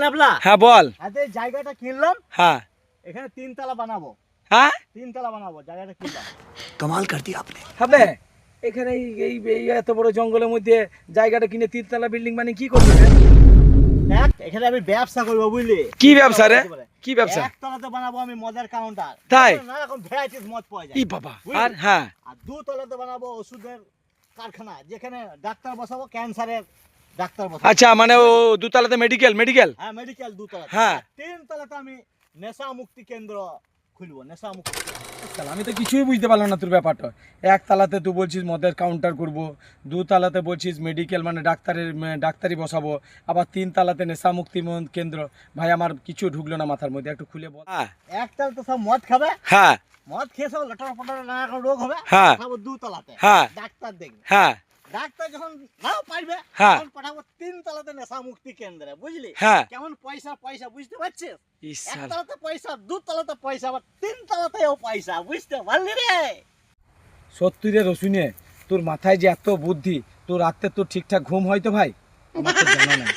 নাবলা। হ্যাঁ বল। আরে জায়গাটা কিনলাম, হ্যাঁ এখানে 3 তলা বানাবো। হ্যাঁ 3 তলা বানাবো, জায়গাটা কিনলাম। कमाल कर दिया आपने। হবে এখানে এই এত বড় জঙ্গলের মধ্যে জায়গাটা কিনে 3 তলা বিল্ডিং মানে কি করবি রে? দেখ এখানে আমি ব্যবসা করবো বুঝলি। কি ব্যবসা রে? কি ব্যবসা? এক তলাতে বানাবো আমি মদের কাউন্টার। তাই? নানা রকম ভ্যারাইটিস মদ পাওয়া যায়। ই বাবা। বুঝলি? আর হ্যাঁ আর 2 তলাতে বানাবো ওষুধের কারখানা, যেখানে ডাক্তার বসাবো, ক্যান্সারের ডাক্তার বসাবো। আচ্ছা মানে ও 2 তলাতে মেডিকেল। হ্যাঁ মেডিকেল 2 তলাতে। হ্যাঁ। 3 তলাতে আমি নেশা মুক্তি কেন্দ্র খুলবো, নেশা মুক্তি। তাহলে আমি তো কিছুই বুঝতে পারলাম না তোর ব্যাপারটা। 1 তলাতে তুই বলছিস মদের কাউন্টার করব, 2 তলাতে বলছিস মেডিকেল মানে ডাক্তারি বসাবো, আবার 3 তলাতে নেশা মুক্তি কেন্দ্র। ভাই আমার কিছু ঢুকলো না মাথার মধ্যে, একটু খুলে বল। এক তলাতে সব মদ খাবে, হ্যাঁ মদ খেয়ে সব লটর পটর নানা রকম রোগ হবে। হ্যাঁ। পাঠাবো 2 তলাতে। হ্যাঁ। ডাক্তার দেখবে। হ্যাঁ ডাক্তার যখন নাও পারবে, হ্যাঁ। তখন পাঠাবো 3 তলাতে নেশা মুক্তি কেন্দ্রে, বুঝলি? হ্যাঁ। কেমন পয়সা বুঝতে পারছিস? ইস এক শালা। তলাতে পয়সা, 2 তলাতে পয়সা, আবার 3 তলাতেও পয়সা, বুঝতে পারলি রে? সত্যি রে রসুনে, তোর মাথায় যে এত বুদ্ধি, তোর রাতে তোর ঠিকঠাক ঘুম হয় তো ভাই? আমার তো জানা নাই।